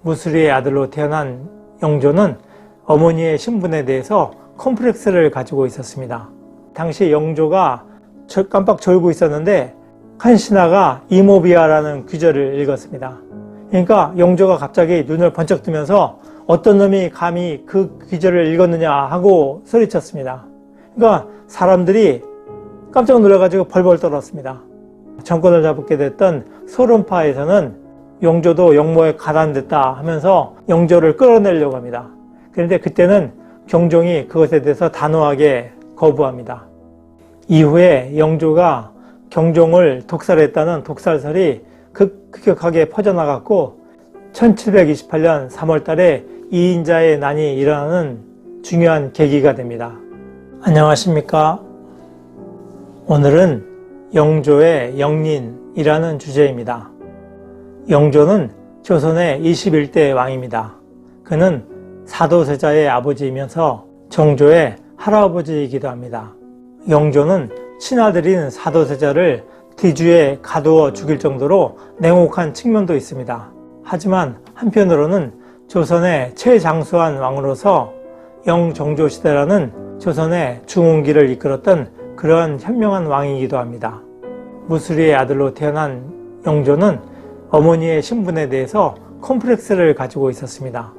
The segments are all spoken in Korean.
무술이의 아들로 태어난 영조는 어머니의 신분에 대해서 콤플렉스를 가지고 있었습니다. 당시 영조가 깜빡 졸고 있었는데 한 신하가 이모비아라는 귀절을 읽었습니다. 그러니까 영조가 갑자기 눈을 번쩍 뜨면서 어떤 놈이 감히 그 귀절을 읽었느냐 하고 소리쳤습니다. 그러니까 사람들이 깜짝 놀라가지고 벌벌 떨었습니다. 정권을 잡게 됐던 소론파에서는 영조도 영모에 가담됐다 하면서 영조를 끌어내려고 합니다. 그런데 그때는 경종이 그것에 대해서 단호하게 거부합니다. 이후에 영조가 경종을 독살했다는 독살설이 급격하게 퍼져나갔고 1728년 3월 달에 이인자의 난이 일어나는 중요한 계기가 됩니다. 안녕하십니까? 오늘은 영조의 영린이라는 주제입니다. 영조는 조선의 21대 왕입니다. 그는 사도세자의 아버지이면서 정조의 할아버지이기도 합니다. 영조는 친아들인 사도세자를 뒤주에 가두어 죽일 정도로 냉혹한 측면도 있습니다. 하지만 한편으로는 조선의 최장수한 왕으로서 영정조 시대라는 조선의 중흥기를 이끌었던 그러한 현명한 왕이기도 합니다. 무술이의 아들로 태어난 영조는 어머니의 신분에 대해서 콤플렉스를 가지고 있었습니다.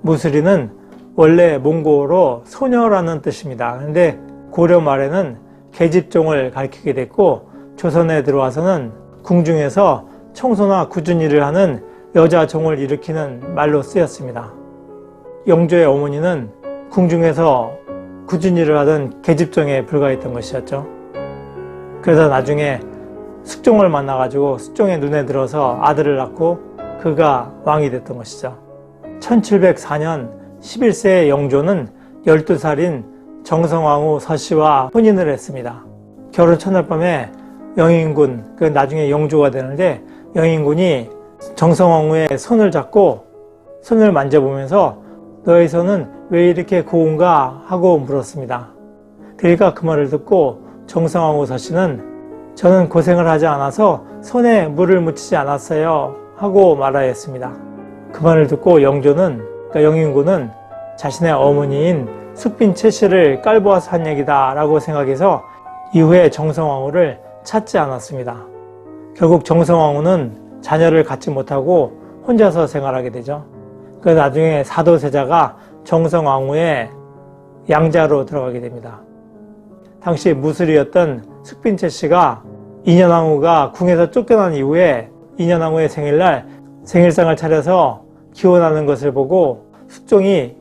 무술이는 원래 몽고어로 소녀라는 뜻입니다. 그런데 고려 말에는 계집종을 가리키게 됐고 조선에 들어와서는 궁중에서 청소나 굳은 일을 하는 여자 종을 일으키는 말로 쓰였습니다. 영조의 어머니는 궁중에서 굳은 일을 하던 계집종에 불과했던 것이었죠. 그래서 나중에 숙종을 만나가지고 숙종의 눈에 들어서 아들을 낳고 그가 왕이 됐던 것이죠. 1704년 11세의 영조는 12살인 정성왕후 서씨와 혼인을 했습니다. 결혼 첫날 밤에 영인군, 그 나중에 영조가 되는데 영인군이 정성왕후의 손을 잡고 손을 만져보면서 너의 손은 왜 이렇게 고운가 하고 물었습니다. 그러니까 그 말을 듣고 정성왕후 서씨는 저는 고생을 하지 않아서 손에 물을 묻히지 않았어요 하고 말하였습니다. 그 말을 듣고 영조는, 그러니까 영인군은 자신의 어머니인 숙빈 채씨를 깔보아서 한 얘기다 라고 생각해서 이후에 정성왕후를 찾지 않았습니다. 결국 정성왕후는 자녀를 갖지 못하고 혼자서 생활하게 되죠. 그래서 나중에 사도세자가 정성왕후의 양자로 들어가게 됩니다. 당시 무술이었던 숙빈채 씨가 인현왕후가 궁에서 쫓겨난 이후에 인현왕후의 생일날 생일상을 차려서 기원하는 것을 보고 숙종이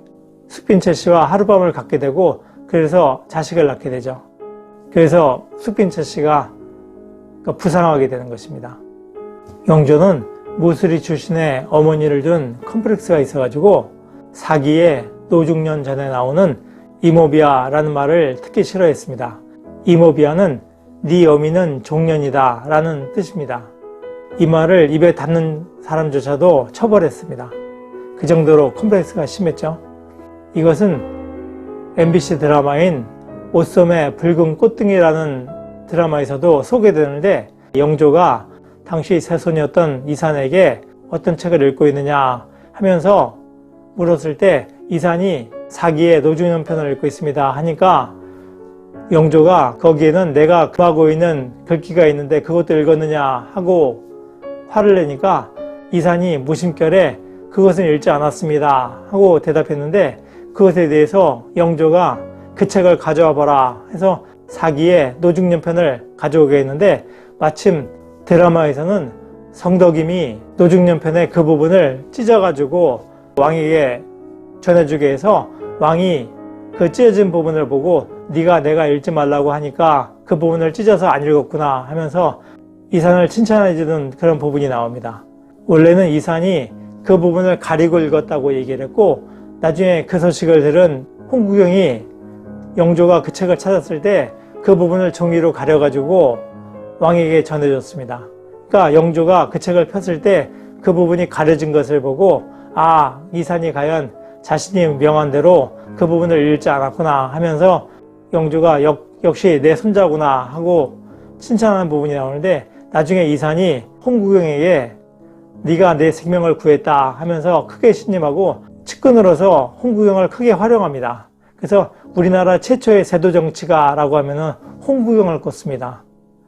숙빈채 씨와 하룻밤을 갖게 되고 그래서 자식을 낳게 되죠. 그래서 숙빈채 씨가 부상하게 되는 것입니다. 영조는 무술이 출신의 어머니를 둔 컴플렉스가 있어가지고 사기의 노중년 전에 나오는 이모비아라는 말을 특히 싫어했습니다. 이모비아는 네 어미는 종년이다 라는 뜻입니다. 이 말을 입에 닿는 사람조차도 처벌했습니다. 그 정도로 컴플렉스가 심했죠. 이것은 MBC 드라마인 오썸의 붉은 꽃등이라는 드라마에서도 소개되는데 영조가 당시 세손이었던 이산에게 어떤 책을 읽고 있느냐 하면서 물었을 때 이산이 사기의 노중년 편을 읽고 있습니다 하니까 영조가 거기에는 내가 금하고 있는 글귀가 있는데 그것도 읽었느냐 하고 화를 내니까 이산이 무심결에 그것은 읽지 않았습니다 하고 대답했는데 그것에 대해서 영조가 그 책을 가져와 봐라 해서 사기의 노중년 편을 가져오게 했는데 마침 드라마에서는 성덕임이 노중년 편의 그 부분을 찢어가지고 왕에게 전해주게 해서 왕이 그 찢어진 부분을 보고 네가 내가 읽지 말라고 하니까 그 부분을 찢어서 안 읽었구나 하면서 이산을 칭찬해주는 그런 부분이 나옵니다. 원래는 이산이 그 부분을 가리고 읽었다고 얘기를 했고 나중에 그 소식을 들은 홍구경이 영조가 그 책을 찾았을 때 그 부분을 종이로 가려가지고 왕에게 전해줬습니다. 그러니까 영조가 그 책을 폈을 때 그 부분이 가려진 것을 보고 아, 이산이 과연 자신이 명한 대로 그 부분을 읽지 않았구나 하면서 영조가 역시 내 손자구나 하고 칭찬하는 부분이 나오는데 나중에 이산이 홍구경에게 네가 내 생명을 구했다 하면서 크게 신임하고 측근으로서 홍구경을 크게 활용합니다. 그래서 우리나라 최초의 세도 정치가라고 하면은 홍구경을 꼽습니다.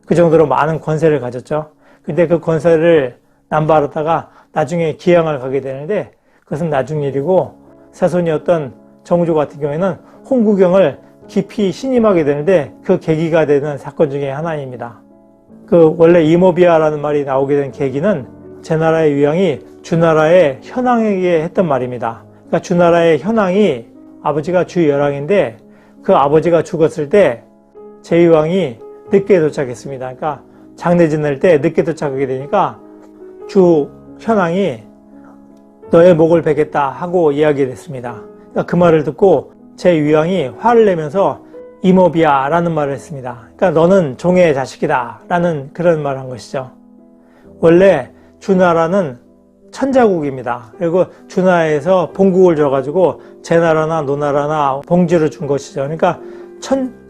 그 정도로 많은 권세를 가졌죠. 근데 그 권세를 남발하다가 나중에 기양을 가게 되는데 그것은 나중 일이고, 세손이었던 정조 같은 경우에는 홍구경을 깊이 신임하게 되는데 그 계기가 되는 사건 중에 하나입니다. 그 원래 이모비아라는 말이 나오게 된 계기는 제나라의 위왕이 주나라의 현왕에게 했던 말입니다. 그러니까 주나라의 현왕이 아버지가 주열왕인데 그 아버지가 죽었을 때 제위왕이 늦게 도착했습니다. 그러니까 장례 지낼 때 늦게 도착하게 되니까 주 현왕이 너의 목을 베겠다 하고 이야기를 했습니다. 그러니까 그 말을 듣고 제위왕이 화를 내면서 이모비아 라는 말을 했습니다. 그러니까 너는 종의 자식이다 라는 그런 말을 한 것이죠. 원래 주나라는 천자국입니다. 그리고 주나라에서 본국을 줘가지고 제나라나 노나라나 봉지를 준 것이죠. 그러니까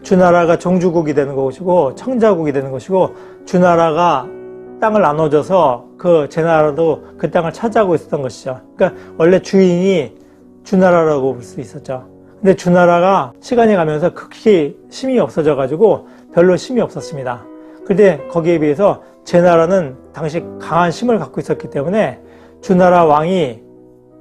주나라가 종주국이 되는 것이고 청자국이 되는 것이고, 주나라가 땅을 나눠줘서 그 제나라도 그 땅을 차지하고 있었던 것이죠. 그러니까 원래 주인이 주나라라고 볼 수 있었죠. 근데 주나라가 시간이 가면서 극히 힘이 없어져가지고 별로 힘이 없었습니다. 그런데 거기에 비해서 제나라는 당시 강한 힘을 갖고 있었기 때문에 주나라 왕이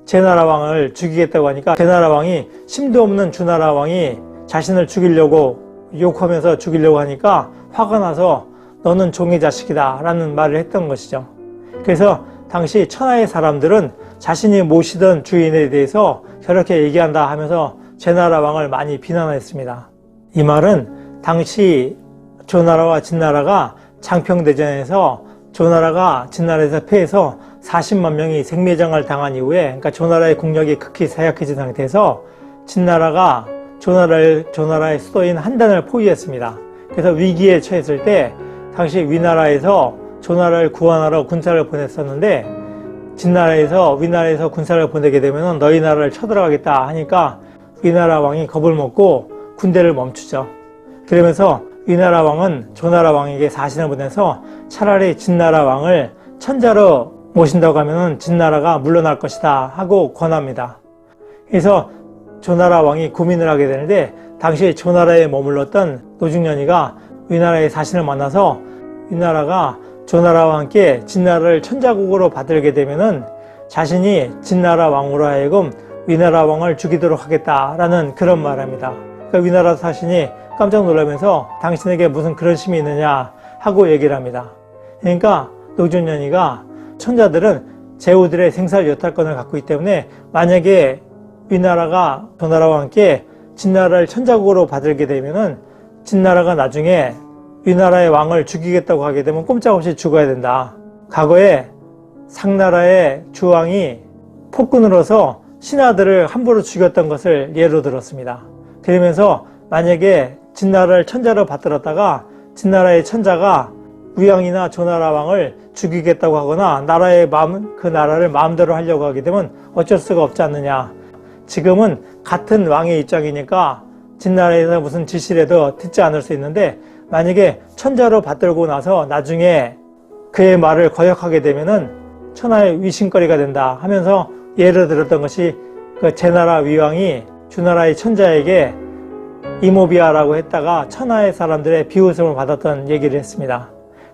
제나라 왕을 죽이겠다고 하니까 제나라 왕이 힘도 없는 주나라 왕이 자신을 죽이려고 욕하면서 죽이려고 하니까 화가 나서 너는 종의 자식이다 라는 말을 했던 것이죠. 그래서 당시 천하의 사람들은 자신이 모시던 주인에 대해서 저렇게 얘기한다 하면서 제나라 왕을 많이 비난했습니다. 이 말은 당시 조나라와 진나라가 장평대전에서 조나라가 진나라에서 패해서 40만 명이 생매장을 당한 이후에, 그러니까 조나라의 국력이 극히 쇠약해진 상태에서 진나라가 조나라의 수도인 한단을 포위했습니다. 그래서 위기에 처했을 때 당시 위나라에서 조나라를 구원하러 군사를 보냈었는데, 진나라에서 위나라에서 군사를 보내게 되면 너희 나라를 쳐들어가겠다 하니까 위나라 왕이 겁을 먹고 군대를 멈추죠. 그러면서 위나라 왕은 조나라 왕에게 사신을 보내서 차라리 진나라 왕을 천자로 모신다고 하면 진나라가 물러날 것이다 하고 권합니다. 그래서 조나라 왕이 고민을 하게 되는데, 당시 조나라에 머물렀던 노중련이가 위나라의 사신을 만나서 위나라가 조나라와 함께 진나라를 천자국으로 받들게 되면은 자신이 진나라 왕으로 하여금 위나라 왕을 죽이도록 하겠다라는 그런 말합니다. 그러니까 위나라 사신이 깜짝 놀라면서 당신에게 무슨 그런 힘이 있느냐 하고 얘기를 합니다. 그러니까 노중련이가 천자들은 제후들의 생살 여탈권을 갖고 있기 때문에 만약에 위나라가 조나라와 함께 진나라를 천자국으로 받들게 되면은 진나라가 나중에 위나라의 왕을 죽이겠다고 하게 되면 꼼짝없이 죽어야 된다. 과거에 상나라의 주왕이 폭군으로서 신하들을 함부로 죽였던 것을 예로 들었습니다. 그러면서 만약에 진나라를 천자로 받들었다가 진나라의 천자가 위왕이나 조나라 왕을 죽이겠다고 하거나 그 나라를 마음대로 하려고 하게 되면 어쩔 수가 없지 않느냐. 지금은 같은 왕의 입장이니까 진나라에서 무슨 지시를 해도 듣지 않을 수 있는데, 만약에 천자로 받들고 나서 나중에 그의 말을 거역하게 되면은 천하의 위신거리가 된다 하면서 예를 들었던 것이 그 제나라 위왕이 주나라의 천자에게 이모비아라고 했다가 천하의 사람들의 비웃음을 받았던 얘기를 했습니다.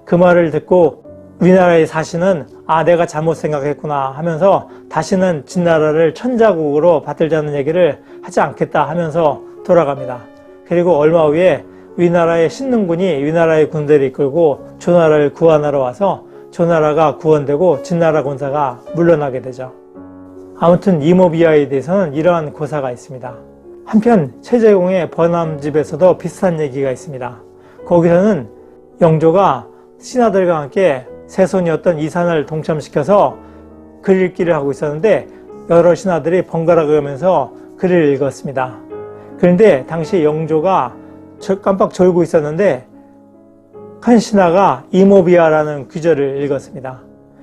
그 말을 듣고 위나라의 사신은 내가 잘못 생각했구나 하면서 다시는 진나라를 천자국으로 받들자는 얘기를 하지 않겠다 하면서 돌아갑니다. 그리고 얼마 후에 위나라의 신능군이 위나라의 군대를 이끌고 조나라를 구원하러 와서 조나라가 구원되고 진나라 군사가 물러나게 되죠. 아무튼 이모비아에 대해서는 이러한 고사가 있습니다. 한편 최재공의 번암집에서도 비슷한 얘기가 있습니다. 거기서는 영조가 신하들과 함께 세손이었던 이산을 동참시켜서 글 읽기를 하고 있었는데 여러 신하들이 번갈아 가면서 글을 읽었습니다. 그런데 당시 영조가 깜빡 졸고 있었는데 한 신하가 이모비아라는 귀절을 읽었습니다.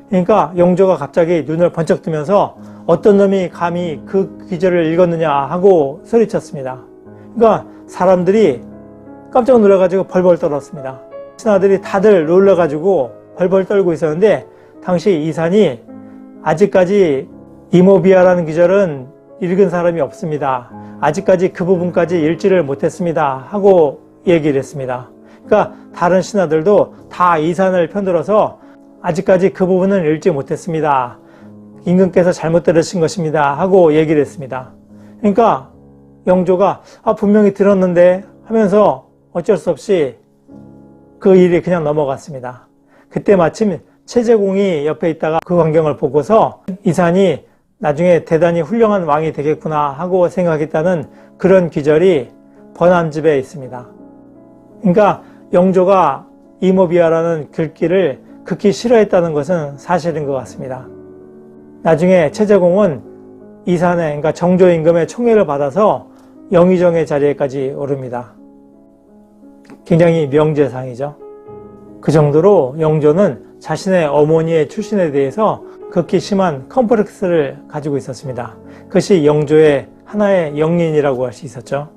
그러니까 영조가 갑자기 눈을 번쩍 뜨면서 어떤 놈이 감히 그 귀절을 읽었느냐 하고 소리쳤습니다. 그러니까 사람들이 깜짝 놀라가지고 벌벌 떨었습니다. 신하들이 다들 놀라가지고 벌벌 떨고 있었는데 당시 이산이 아직까지 이모비아라는 기절은 읽은 사람이 없습니다. 아직까지 그 부분까지 읽지를 못했습니다. 하고 얘기를 했습니다. 그러니까 다른 신하들도 다 이산을 편들어서 아직까지 그 부분은 읽지 못했습니다. 임금께서 잘못 들으신 것입니다. 하고 얘기를 했습니다. 그러니까 영조가 분명히 들었는데 하면서 어쩔 수 없이 그 일이 그냥 넘어갔습니다. 그때 마침 최재공이 옆에 있다가 그 광경을 보고서 이산이 나중에 대단히 훌륭한 왕이 되겠구나 하고 생각했다는 그런 기절이 번안집에 있습니다. 그러니까 영조가 이모비아라는 글귀를 극히 싫어했다는 것은 사실인 것 같습니다. 나중에 최재공은 이산의, 그러니까 정조 임금의 총애를 받아서 영의정의 자리에까지 오릅니다. 굉장히 명재상이죠. 그 정도로 영조는 자신의 어머니의 출신에 대해서 극히 심한 컴플렉스를 가지고 있었습니다. 그것이 영조의 하나의 영린이라고 할 수 있었죠.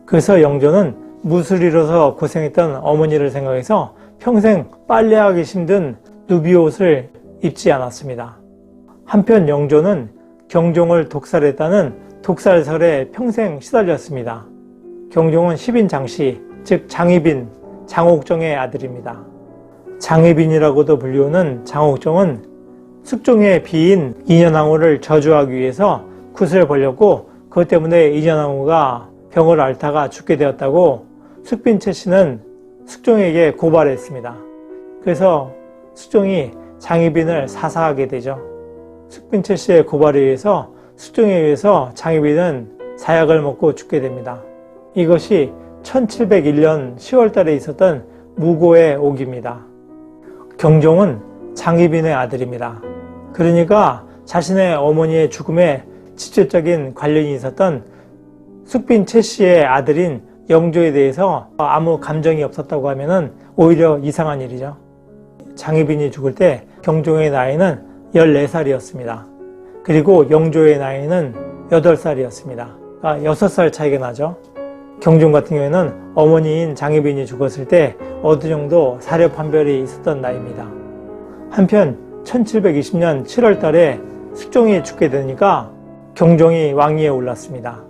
그래서 영조는 무술이로서 고생했던 어머니를 생각해서 평생 빨래하기 힘든 누비옷을 입지 않았습니다. 한편 영조는 경종을 독살했다는 독살설에 평생 시달렸습니다. 경종은 10인 장씨, 즉 장희빈, 장옥정의 아들입니다. 장희빈이라고도 불리우는 장옥정은 숙종의 비인 인현왕후를 저주하기 위해서 굿을 벌였고 그것 때문에 인현왕후가 병을 앓다가 죽게 되었다고 숙빈채 씨는 숙종에게 고발했습니다. 그래서 숙종이 장희빈을 사사하게 되죠. 숙빈채 씨의 고발에 의해서 숙종에 의해서 장희빈은 사약을 먹고 죽게 됩니다. 이것이 1701년 10월 달에 있었던 무고의 옥입니다. 경종은 장희빈의 아들입니다. 그러니까 자신의 어머니의 죽음에 직접적인 관련이 있었던 숙빈채 씨의 아들인 영조에 대해서 아무 감정이 없었다고 하면은 오히려 이상한 일이죠. 장희빈이 죽을 때 경종의 나이는 14살이었습니다. 그리고 영조의 나이는 8살이었습니다. 그러니까 6살 차이가 나죠. 경종 같은 경우에는 어머니인 장희빈이 죽었을 때 어느 정도 사료 판별이 있었던 나이입니다. 한편 1720년 7월 달에 숙종이 죽게 되니까 경종이 왕위에 올랐습니다.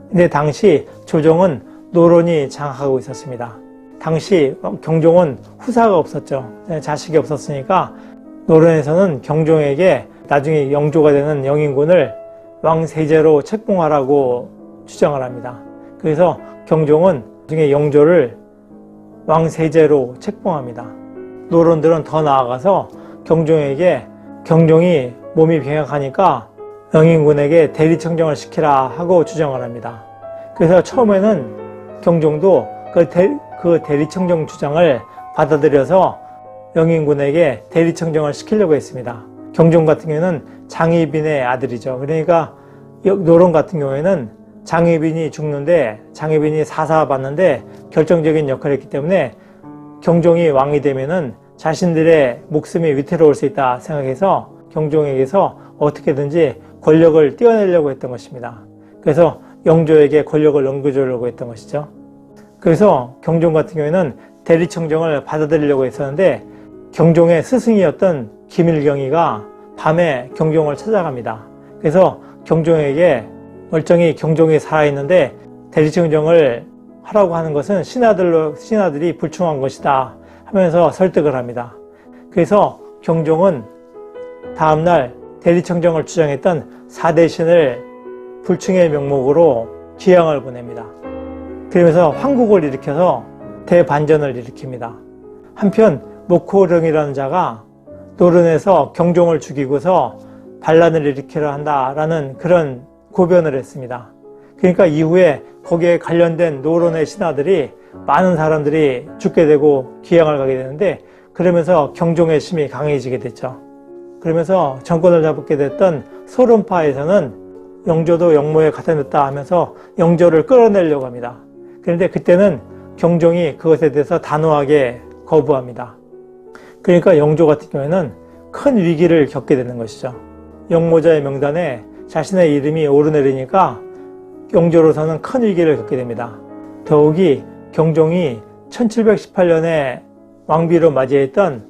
근데 당시 조정은 노론이 장악하고 있었습니다. 당시 경종은 후사가 없었죠. 자식이 없었으니까 노론에서는 경종에게 나중에 영조가 되는 영인군을 왕세제로 책봉하라고 주장을 합니다. 그래서 경종은 나중에 영조를 왕세제로 책봉합니다. 노론들은 더 나아가서 경종에게 경종이 몸이 병약하니까 영인군에게 대리청정을 시키라 하고 주장을 합니다. 그래서 처음에는 경종도 그 대리청정 주장을 받아들여서 영인군에게 대리청정을 시키려고 했습니다. 경종 같은 경우에는 장희빈의 아들이죠. 그러니까 노론 같은 경우에는 장희빈이 죽는데 장희빈이 사사받는데 결정적인 역할을 했기 때문에 경종이 왕이 되면은 자신들의 목숨이 위태로울 수 있다 생각해서 경종에게서 어떻게든지 권력을 떼어내려고 했던 것입니다. 그래서 영조에게 권력을 넘겨주려고 했던 것이죠. 그래서 경종 같은 경우에는 대리청정을 받아들이려고 했었는데 경종의 스승이었던 김일경이가 밤에 경종을 찾아갑니다. 그래서 경종에게 멀쩡히 경종이 살아있는데 대리청정을 하라고 하는 것은 신하들이 불충한 것이다 하면서 설득을 합니다. 그래서 경종은 다음날 대리청정을 주장했던 사대신을 불충의 명목으로 기양을 보냅니다. 그러면서 황국을 일으켜서 대반전을 일으킵니다. 한편 목호령이라는 자가 노론에서 경종을 죽이고서 반란을 일으키려 한다라는 그런 고변을 했습니다. 그러니까 이후에 거기에 관련된 노론의 신하들이 많은 사람들이 죽게 되고 기양을 가게 되는데 그러면서 경종의 힘이 강해지게 됐죠. 그러면서 정권을 잡게 됐던 소론파에서는 영조도 영모에 갖다 냈다 하면서 영조를 끌어내려고 합니다. 그런데 그때는 경종이 그것에 대해서 단호하게 거부합니다. 그러니까 영조 같은 경우에는 큰 위기를 겪게 되는 것이죠. 영모자의 명단에 자신의 이름이 오르내리니까 영조로서는 큰 위기를 겪게 됩니다. 더욱이 경종이 1718년에 왕비로 맞이했던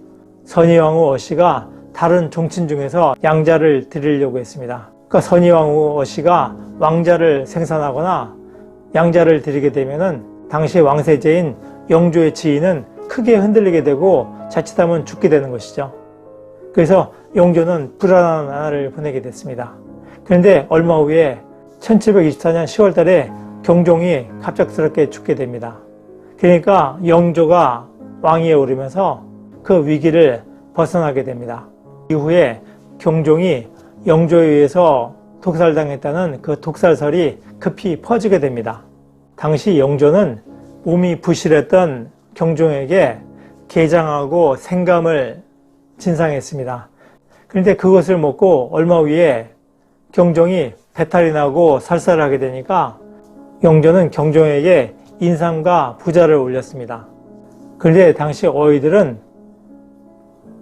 선희왕후 어씨가 다른 종친 중에서 양자를 드리려고 했습니다. 그러니까 선의왕후 어씨가 왕자를 생산하거나 양자를 드리게 되면은 당시 왕세제인 영조의 지위는 크게 흔들리게 되고 자칫하면 죽게 되는 것이죠. 그래서 영조는 불안한 나날을 보내게 됐습니다. 그런데 얼마 후에 1724년 10월 달에 경종이 갑작스럽게 죽게 됩니다. 그러니까 영조가 왕위에 오르면서 그 위기를 벗어나게 됩니다. 이후에 경종이 영조에 의해서 독살당했다는 그 독살설이 급히 퍼지게 됩니다. 당시 영조는 몸이 부실했던 경종에게 게장하고 생감을 진상했습니다. 그런데 그것을 먹고 얼마 후에 경종이 배탈이 나고 살살을 하게 되니까 영조는 경종에게 인삼과 부자를 올렸습니다. 그런데 당시 어휘들은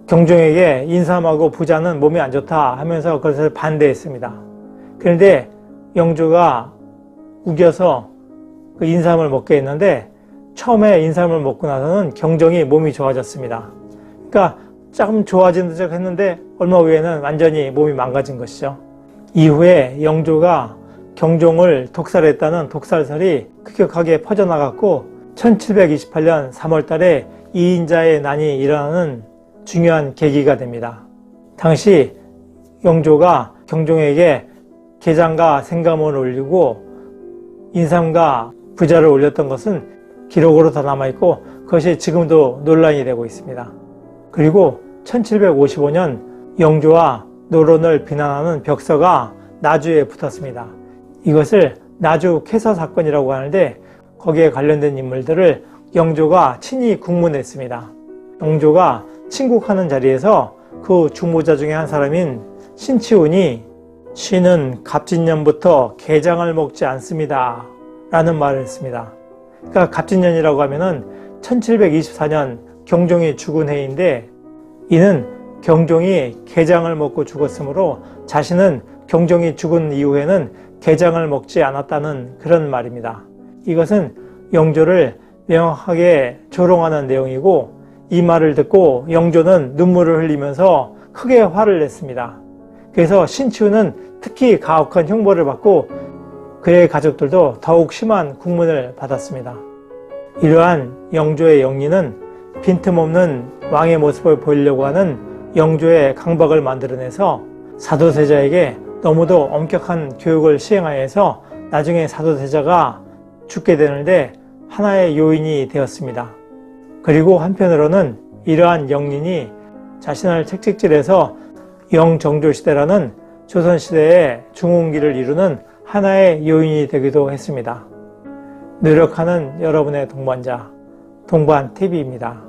경종에게 인삼하고 부자는 몸에 안 좋다 하면서 그것을 반대했습니다. 그런데 영조가 우겨서 그 인삼을 먹게 했는데 처음에 인삼을 먹고 나서는 경종이 몸이 좋아졌습니다. 그러니까 조금 좋아진 듯 했는데 얼마 후에는 완전히 몸이 망가진 것이죠. 이후에 영조가 경종을 독살했다는 독살설이 급격하게 퍼져나갔고 1728년 3월 달에 이인자의 난이 일어나는 중요한 계기가 됩니다. 당시 영조가 경종에게 게장과 생감을 올리고 인삼과 부자를 올렸던 것은 기록으로 다 남아있고 그것이 지금도 논란이 되고 있습니다. 그리고 1755년 영조와 노론을 비난하는 벽서가 나주에 붙었습니다. 이것을 나주 쾌서 사건이라고 하는데 거기에 관련된 인물들을 영조가 친히 국문했습니다. 영조가 친국하는 자리에서 그 중모자 중에 한 사람인 신치훈이 신은 갑진년부터 게장을 먹지 않습니다 라는 말을 했습니다. 그러니까 갑진년이라고 하면은 1724년 경종이 죽은 해인데 이는 경종이 게장을 먹고 죽었으므로 자신은 경종이 죽은 이후에는 게장을 먹지 않았다는 그런 말입니다. 이것은 영조를 명확하게 조롱하는 내용이고 이 말을 듣고 영조는 눈물을 흘리면서 크게 화를 냈습니다. 그래서 신치훈은 특히 가혹한 형벌을 받고 그의 가족들도 더욱 심한 국문을 받았습니다. 이러한 영조의 영리는 빈틈없는 왕의 모습을 보이려고 하는 영조의 강박을 만들어내서 사도세자에게 너무도 엄격한 교육을 시행하여서 나중에 사도세자가 죽게 되는데 하나의 요인이 되었습니다. 그리고 한편으로는 이러한 영린이 자신을 책찍질해서 영정조시대라는 조선시대의 중흥기를 이루는 하나의 요인이 되기도 했습니다. 노력하는 여러분의 동반자, 동반TV입니다.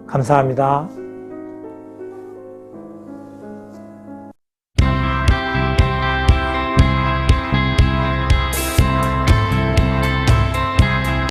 감사합니다.